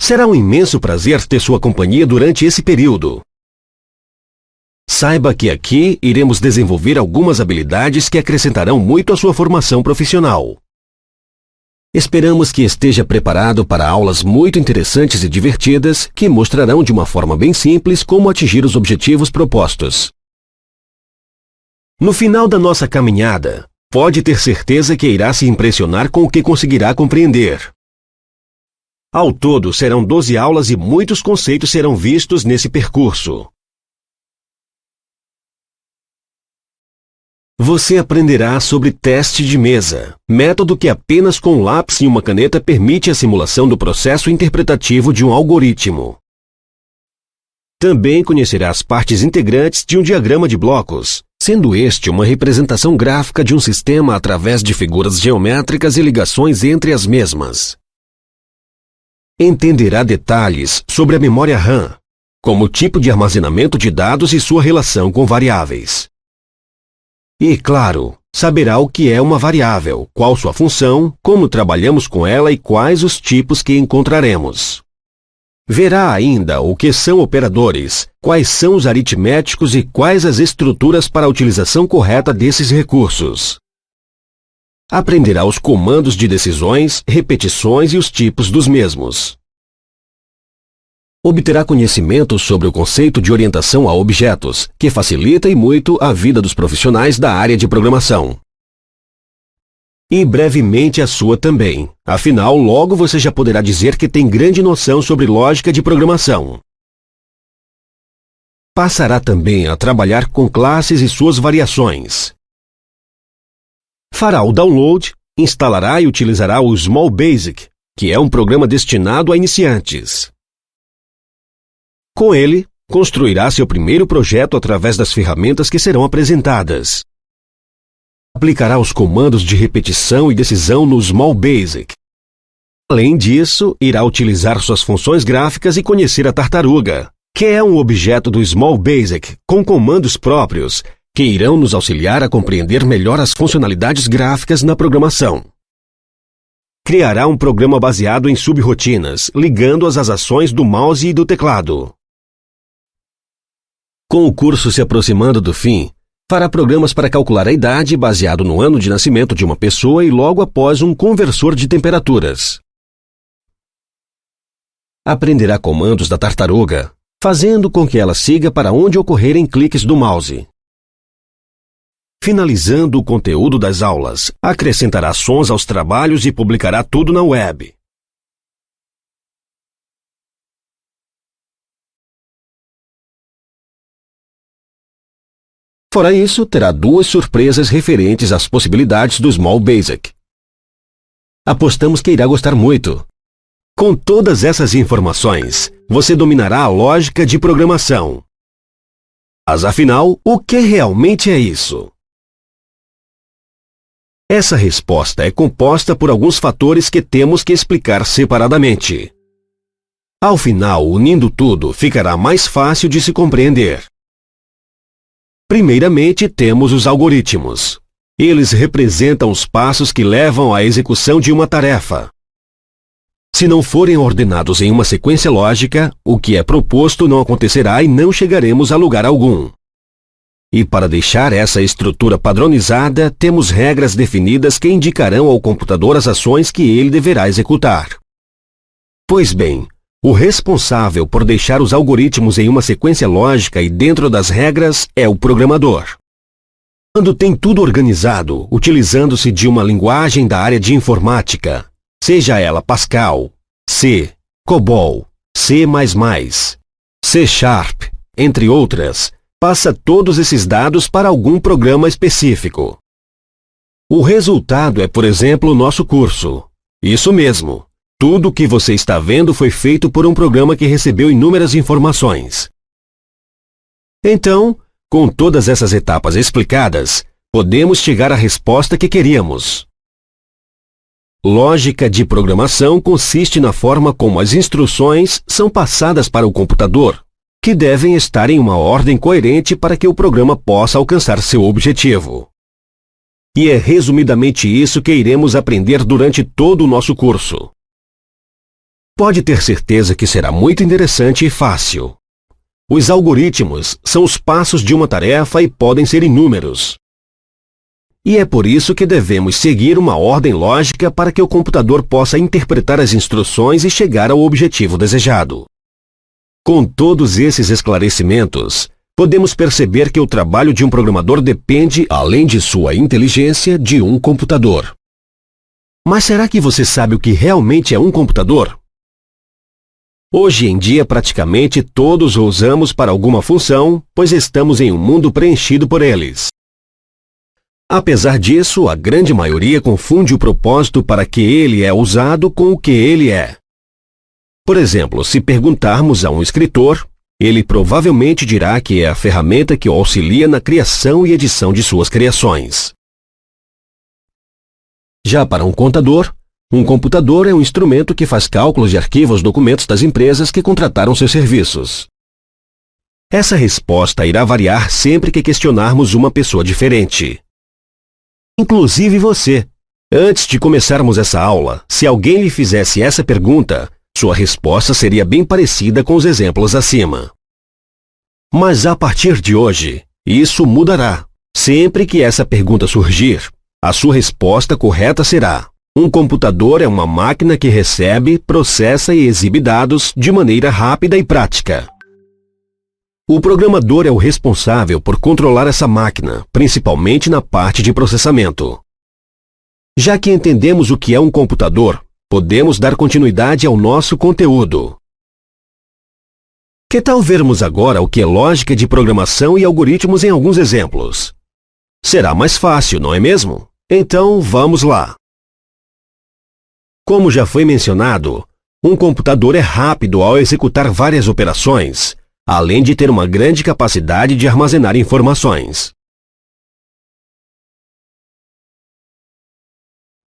Será um imenso prazer ter sua companhia durante esse período. Saiba que aqui iremos desenvolver algumas habilidades que acrescentarão muito à sua formação profissional. Esperamos que esteja preparado para aulas muito interessantes e divertidas que mostrarão de uma forma bem simples como atingir os objetivos propostos. No final da nossa caminhada, pode ter certeza que irá se impressionar com o que conseguirá compreender. Ao todo, serão 12 aulas e muitos conceitos serão vistos nesse percurso. Você aprenderá sobre teste de mesa, método que apenas com um lápis e uma caneta permite a simulação do processo interpretativo de um algoritmo. Também conhecerá as partes integrantes de um diagrama de blocos, sendo este uma representação gráfica de um sistema através de figuras geométricas e ligações entre as mesmas. Entenderá detalhes sobre a memória RAM, como tipo de armazenamento de dados e sua relação com variáveis. E, claro, saberá o que é uma variável, qual sua função, como trabalhamos com ela e quais os tipos que encontraremos. Verá ainda o que são operadores, quais são os aritméticos e quais as estruturas para a utilização correta desses recursos. Aprenderá os comandos de decisões, repetições e os tipos dos mesmos. Obterá conhecimento sobre o conceito de orientação a objetos, que facilita e muito a vida dos profissionais da área de programação. E brevemente a sua também. Afinal, logo você já poderá dizer que tem grande noção sobre lógica de programação. Passará também a trabalhar com classes e suas variações. Fará o download, instalará e utilizará o Small Basic, que é um programa destinado a iniciantes. Com ele, construirá seu primeiro projeto através das ferramentas que serão apresentadas. Aplicará os comandos de repetição e decisão no Small Basic. Além disso, irá utilizar suas funções gráficas e conhecer a tartaruga, que é um objeto do Small Basic com comandos próprios, que irão nos auxiliar a compreender melhor as funcionalidades gráficas na programação. Criará um programa baseado em subrotinas, ligando-as às ações do mouse e do teclado. Com o curso se aproximando do fim, fará programas para calcular a idade baseado no ano de nascimento de uma pessoa e logo após um conversor de temperaturas. Aprenderá comandos da tartaruga, fazendo com que ela siga para onde ocorrerem cliques do mouse. Finalizando o conteúdo das aulas, acrescentará sons aos trabalhos e publicará tudo na web. Fora isso, terá 2 surpresas referentes às possibilidades do Small Basic. Apostamos que irá gostar muito. Com todas essas informações, você dominará a lógica de programação. Mas afinal, o que realmente é isso? Essa resposta é composta por alguns fatores que temos que explicar separadamente. Ao final, unindo tudo, ficará mais fácil de se compreender. Primeiramente, temos os algoritmos. Eles representam os passos que levam à execução de uma tarefa. Se não forem ordenados em uma sequência lógica, o que é proposto não acontecerá e não chegaremos a lugar algum. E para deixar essa estrutura padronizada, temos regras definidas que indicarão ao computador as ações que ele deverá executar. Pois bem, o responsável por deixar os algoritmos em uma sequência lógica e dentro das regras é o programador. Quando tem tudo organizado, utilizando-se de uma linguagem da área de informática, seja ela Pascal, C, COBOL, C++, C#, entre outras, passa todos esses dados para algum programa específico. O resultado é, por exemplo, o nosso curso. Isso mesmo. Tudo o que você está vendo foi feito por um programa que recebeu inúmeras informações. Então, com todas essas etapas explicadas, podemos chegar à resposta que queríamos. Lógica de programação consiste na forma como as instruções são passadas para o computador, que devem estar em uma ordem coerente para que o programa possa alcançar seu objetivo. E é resumidamente isso que iremos aprender durante todo o nosso curso. Pode ter certeza que será muito interessante e fácil. Os algoritmos são os passos de uma tarefa e podem ser inúmeros. E é por isso que devemos seguir uma ordem lógica para que o computador possa interpretar as instruções e chegar ao objetivo desejado. Com todos esses esclarecimentos, podemos perceber que o trabalho de um programador depende, além de sua inteligência, de um computador. Mas será que você sabe o que realmente é um computador? Hoje em dia, praticamente todos o usamos para alguma função, pois estamos em um mundo preenchido por eles. Apesar disso, a grande maioria confunde o propósito para que ele é usado com o que ele é. Por exemplo, se perguntarmos a um escritor, ele provavelmente dirá que é a ferramenta que o auxilia na criação e edição de suas criações. Já para um contador, um computador é um instrumento que faz cálculos e arquiva os documentos das empresas que contrataram seus serviços. Essa resposta irá variar sempre que questionarmos uma pessoa diferente. Inclusive você. Antes de começarmos essa aula, se alguém lhe fizesse essa pergunta, sua resposta seria bem parecida com os exemplos acima. Mas a partir de hoje, isso mudará. Sempre que essa pergunta surgir, a sua resposta correta será: um computador é uma máquina que recebe, processa e exibe dados de maneira rápida e prática. O programador é o responsável por controlar essa máquina, principalmente na parte de processamento. Já que entendemos o que é um computador, podemos dar continuidade ao nosso conteúdo. Que tal vermos agora o que é lógica de programação e algoritmos em alguns exemplos? Será mais fácil, não é mesmo? Então, vamos lá. Como já foi mencionado, um computador é rápido ao executar várias operações, além de ter uma grande capacidade de armazenar informações.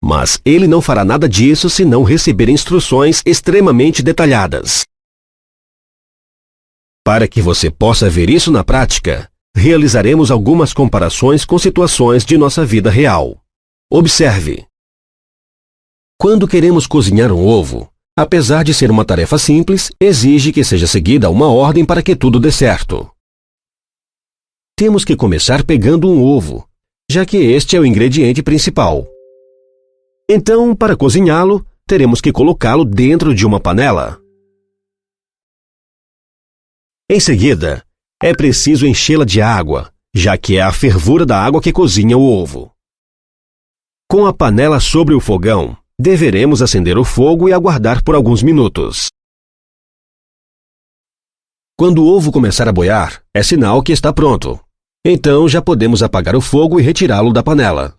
Mas ele não fará nada disso se não receber instruções extremamente detalhadas. Para que você possa ver isso na prática, realizaremos algumas comparações com situações de nossa vida real. Observe. Quando queremos cozinhar um ovo, apesar de ser uma tarefa simples, exige que seja seguida uma ordem para que tudo dê certo. Temos que começar pegando um ovo, já que este é o ingrediente principal. Então, para cozinhá-lo, teremos que colocá-lo dentro de uma panela. Em seguida, é preciso enchê-la de água, já que é a fervura da água que cozinha o ovo. Com a panela sobre o fogão, deveremos acender o fogo e aguardar por alguns minutos. Quando o ovo começar a boiar, é sinal que está pronto. Então já podemos apagar o fogo e retirá-lo da panela.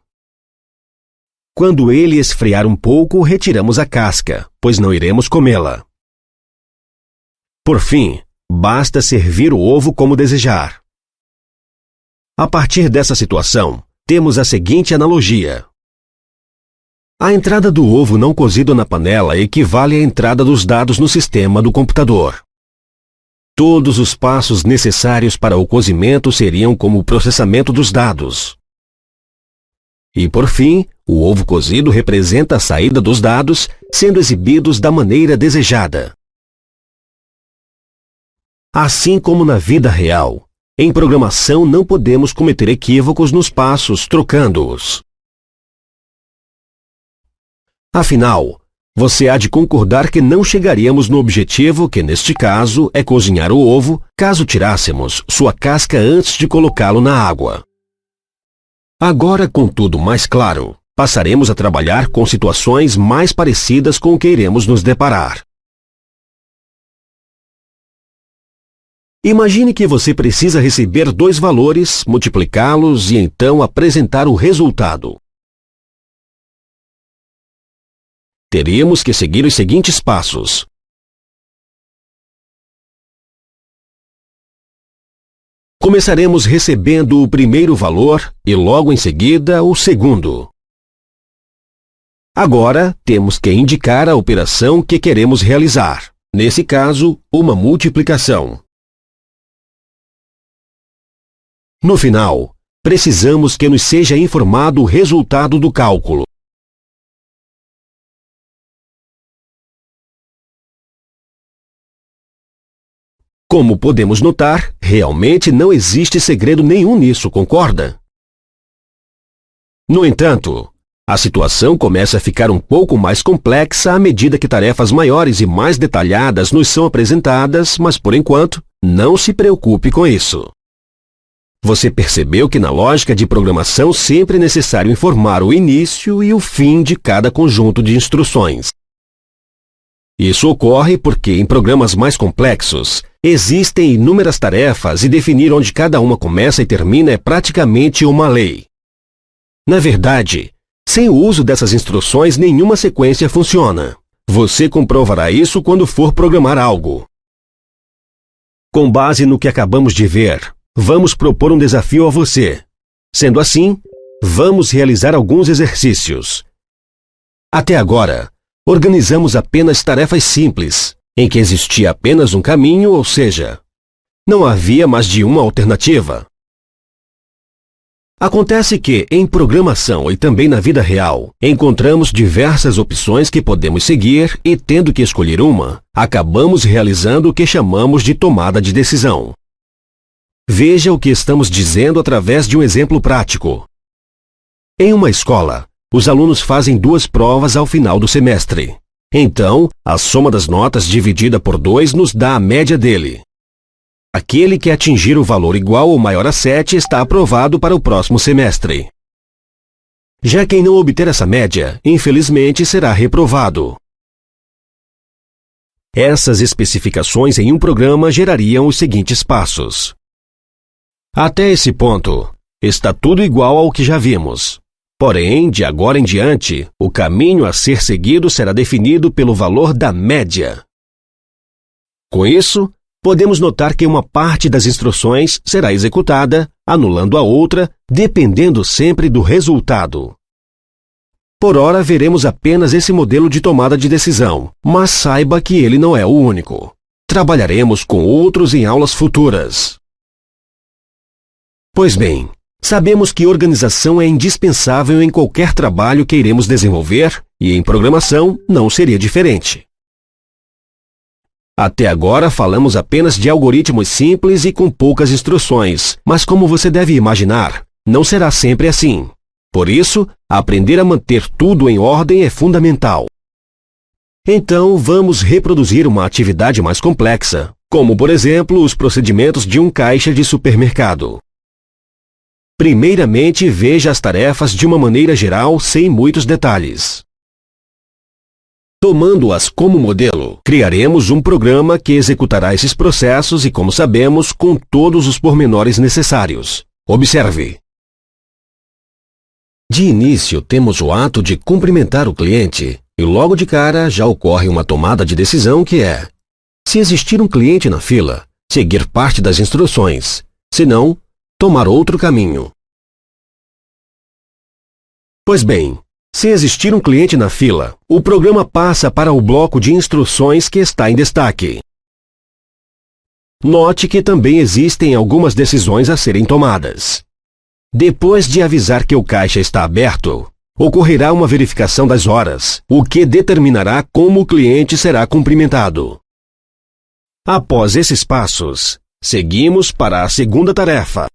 Quando ele esfriar um pouco, retiramos a casca, pois não iremos comê-la. Por fim, basta servir o ovo como desejar. A partir dessa situação, temos a seguinte analogia. A entrada do ovo não cozido na panela equivale à entrada dos dados no sistema do computador. Todos os passos necessários para o cozimento seriam como o processamento dos dados. E, por fim, o ovo cozido representa a saída dos dados, sendo exibidos da maneira desejada. Assim como na vida real, em programação não podemos cometer equívocos nos passos, trocando-os. Afinal, você há de concordar que não chegaríamos no objetivo que, neste caso, é cozinhar o ovo, caso tirássemos sua casca antes de colocá-lo na água. Agora, com tudo mais claro, passaremos a trabalhar com situações mais parecidas com o que iremos nos deparar. Imagine que você precisa receber dois valores, multiplicá-los e então apresentar o resultado. Teríamos que seguir os seguintes passos. Começaremos recebendo o primeiro valor e logo em seguida o segundo. Agora, temos que indicar a operação que queremos realizar. Nesse caso, uma multiplicação. No final, precisamos que nos seja informado o resultado do cálculo. Como podemos notar, realmente não existe segredo nenhum nisso, concorda? No entanto, a situação começa a ficar um pouco mais complexa à medida que tarefas maiores e mais detalhadas nos são apresentadas, mas por enquanto, não se preocupe com isso. Você percebeu que na lógica de programação sempre é necessário informar o início e o fim de cada conjunto de instruções. Isso ocorre porque, em programas mais complexos, existem inúmeras tarefas e definir onde cada uma começa e termina é praticamente uma lei. Na verdade, sem o uso dessas instruções, nenhuma sequência funciona. Você comprovará isso quando for programar algo. Com base no que acabamos de ver, vamos propor um desafio a você. Sendo assim, vamos realizar alguns exercícios. Até agora, organizamos apenas tarefas simples, em que existia apenas um caminho, ou seja, não havia mais de uma alternativa. Acontece que, em programação e também na vida real, encontramos diversas opções que podemos seguir e, tendo que escolher uma, acabamos realizando o que chamamos de tomada de decisão. Veja o que estamos dizendo através de um exemplo prático. Em uma escola, os alunos fazem 2 provas ao final do semestre. Então, a soma das notas dividida por 2 nos dá a média dele. Aquele que atingir o valor igual ou maior a 7 está aprovado para o próximo semestre. Já quem não obter essa média, infelizmente, será reprovado. Essas especificações em um programa gerariam os seguintes passos. Até esse ponto, está tudo igual ao que já vimos. Porém, de agora em diante, o caminho a ser seguido será definido pelo valor da média. Com isso, podemos notar que uma parte das instruções será executada, anulando a outra, dependendo sempre do resultado. Por ora, veremos apenas esse modelo de tomada de decisão, mas saiba que ele não é o único. Trabalharemos com outros em aulas futuras. Pois bem, sabemos que organização é indispensável em qualquer trabalho que iremos desenvolver e em programação não seria diferente. Até agora falamos apenas de algoritmos simples e com poucas instruções, mas como você deve imaginar, não será sempre assim. Por isso, aprender a manter tudo em ordem é fundamental. Então, vamos reproduzir uma atividade mais complexa, como, por exemplo, os procedimentos de um caixa de supermercado. Primeiramente, veja as tarefas de uma maneira geral, sem muitos detalhes. Tomando-as como modelo, criaremos um programa que executará esses processos e, como sabemos, com todos os pormenores necessários. Observe. De início, temos o ato de cumprimentar o cliente e logo de cara já ocorre uma tomada de decisão que é: se existir um cliente na fila, seguir parte das instruções, se não, tomar outro caminho. Pois bem, se existir um cliente na fila, o programa passa para o bloco de instruções que está em destaque. Note que também existem algumas decisões a serem tomadas. Depois de avisar que o caixa está aberto, ocorrerá uma verificação das horas, o que determinará como o cliente será cumprimentado. Após esses passos, seguimos para a segunda tarefa.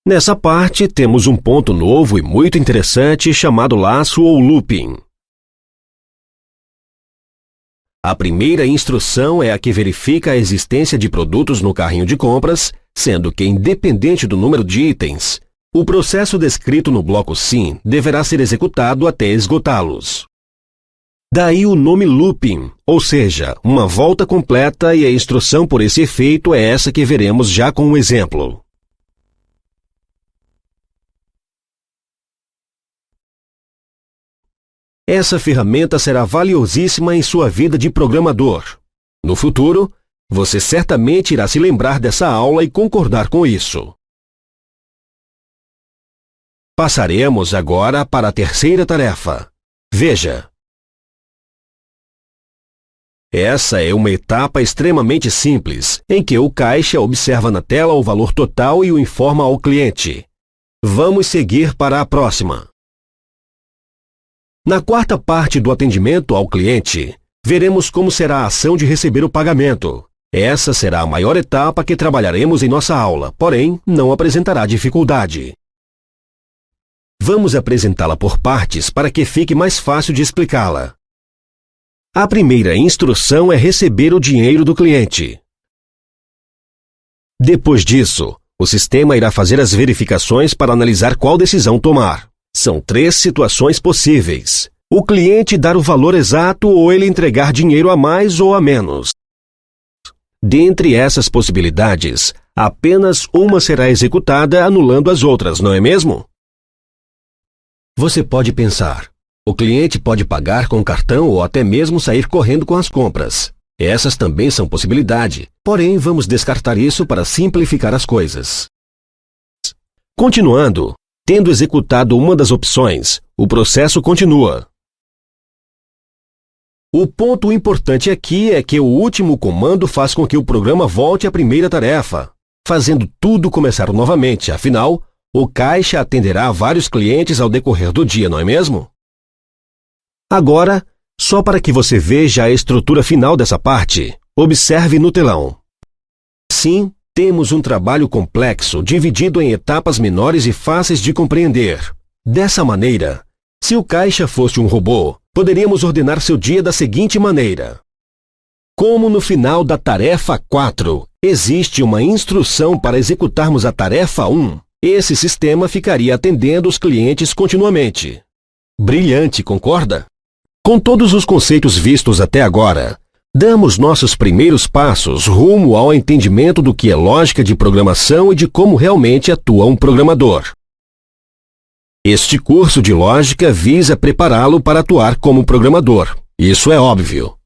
Nessa parte, temos um ponto novo e muito interessante chamado laço ou looping. A primeira instrução é a que verifica a existência de produtos no carrinho de compras, sendo que, independente do número de itens, o processo descrito no bloco SIM deverá ser executado até esgotá-los. Daí o nome looping, ou seja, uma volta completa, e a instrução por esse efeito é essa que veremos já com um exemplo. Essa ferramenta será valiosíssima em sua vida de programador. No futuro, você certamente irá se lembrar dessa aula e concordar com isso. Passaremos agora para a terceira tarefa. Veja. Essa é uma etapa extremamente simples, em que o caixa observa na tela o valor total e o informa ao cliente. Vamos seguir para a próxima. Na quarta parte do atendimento ao cliente, veremos como será a ação de receber o pagamento. Essa será a maior etapa que trabalharemos em nossa aula, porém, não apresentará dificuldade. Vamos apresentá-la por partes para que fique mais fácil de explicá-la. A primeira instrução é receber o dinheiro do cliente. Depois disso, o sistema irá fazer as verificações para analisar qual decisão tomar. São 3 situações possíveis: o cliente dar o valor exato ou ele entregar dinheiro a mais ou a menos. Dentre essas possibilidades, apenas uma será executada anulando as outras, não é mesmo? Você pode pensar: o cliente pode pagar com cartão ou até mesmo sair correndo com as compras. Essas também são possibilidade, porém vamos descartar isso para simplificar as coisas. Continuando, tendo executado uma das opções, o processo continua. O ponto importante aqui é que o último comando faz com que o programa volte à primeira tarefa, fazendo tudo começar novamente. Afinal, o caixa atenderá a vários clientes ao decorrer do dia, não é mesmo? Agora, só para que você veja a estrutura final dessa parte, observe no telão. Sim, temos um trabalho complexo, dividido em etapas menores e fáceis de compreender. Dessa maneira, se o caixa fosse um robô, poderíamos ordenar seu dia da seguinte maneira. Como no final da tarefa 4, existe uma instrução para executarmos a tarefa 1, esse sistema ficaria atendendo os clientes continuamente. Brilhante, concorda? Com todos os conceitos vistos até agora, damos nossos primeiros passos rumo ao entendimento do que é lógica de programação e de como realmente atua um programador. Este curso de lógica visa prepará-lo para atuar como programador. Isso é óbvio.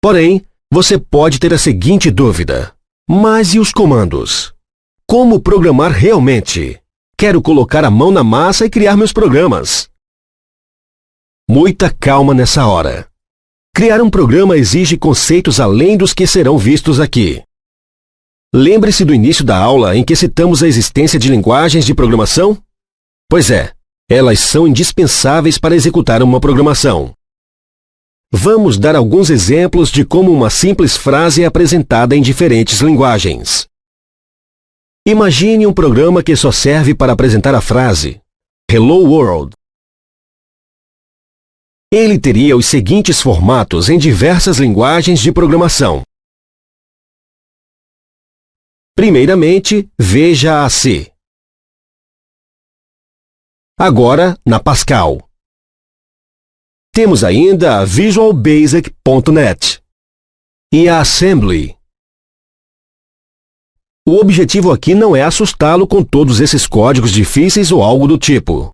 Porém, você pode ter a seguinte dúvida: mas e os comandos? Como programar realmente? Quero colocar a mão na massa e criar meus programas. Muita calma nessa hora. Criar um programa exige conceitos além dos que serão vistos aqui. Lembre-se do início da aula em que citamos a existência de linguagens de programação? Pois é, elas são indispensáveis para executar uma programação. Vamos dar alguns exemplos de como uma simples frase é apresentada em diferentes linguagens. Imagine um programa que só serve para apresentar a frase Hello World. Ele teria os seguintes formatos em diversas linguagens de programação. Primeiramente, veja a C. Agora, na Pascal. Temos ainda a Visual Basic.net e a Assembly. O objetivo aqui não é assustá-lo com todos esses códigos difíceis ou algo do tipo.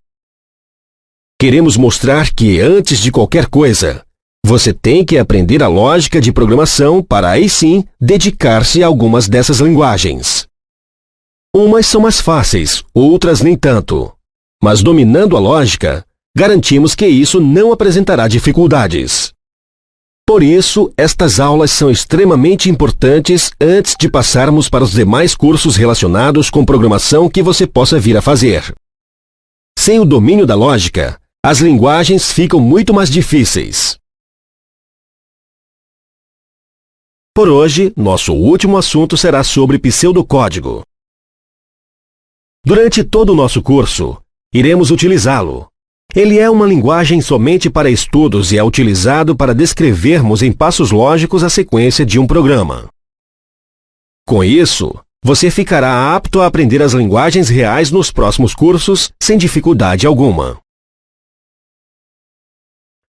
Queremos mostrar que, antes de qualquer coisa, você tem que aprender a lógica de programação para aí sim dedicar-se a algumas dessas linguagens. Umas são mais fáceis, outras nem tanto. Mas dominando a lógica, garantimos que isso não apresentará dificuldades. Por isso, estas aulas são extremamente importantes antes de passarmos para os demais cursos relacionados com programação que você possa vir a fazer. Sem o domínio da lógica, as linguagens ficam muito mais difíceis. Por hoje, nosso último assunto será sobre pseudocódigo. Durante todo o nosso curso, iremos utilizá-lo. Ele é uma linguagem somente para estudos e é utilizado para descrevermos em passos lógicos a sequência de um programa. Com isso, você ficará apto a aprender as linguagens reais nos próximos cursos sem dificuldade alguma.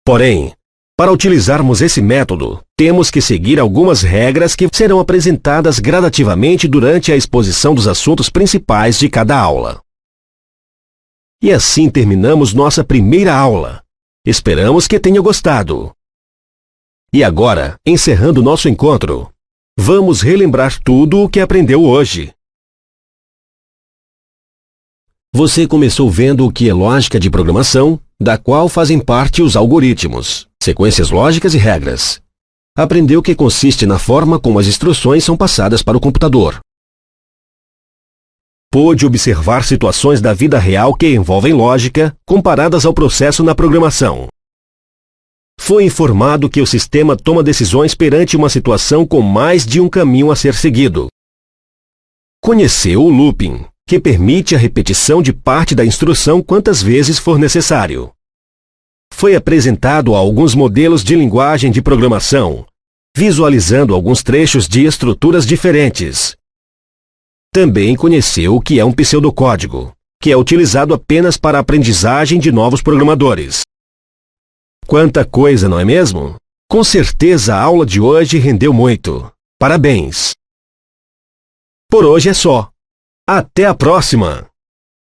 Porém, para utilizarmos esse método, temos que seguir algumas regras que serão apresentadas gradativamente durante a exposição dos assuntos principais de cada aula. E assim terminamos nossa primeira aula. Esperamos que tenha gostado. E agora, encerrando nosso encontro, vamos relembrar tudo o que aprendeu hoje. Você começou vendo o que é lógica de programação, da qual fazem parte os algoritmos, sequências lógicas e regras. Aprendeu que consiste na forma como as instruções são passadas para o computador. Pôde observar situações da vida real que envolvem lógica, comparadas ao processo na programação. Foi informado que o sistema toma decisões perante uma situação com mais de um caminho a ser seguido. Conheceu o looping, que permite a repetição de parte da instrução quantas vezes for necessário. Foi apresentado alguns modelos de linguagem de programação, visualizando alguns trechos de estruturas diferentes. Também conheceu o que é um pseudocódigo, que é utilizado apenas para a aprendizagem de novos programadores. Quanta coisa, não é mesmo? Com certeza a aula de hoje rendeu muito. Parabéns! Por hoje é só. Até a próxima!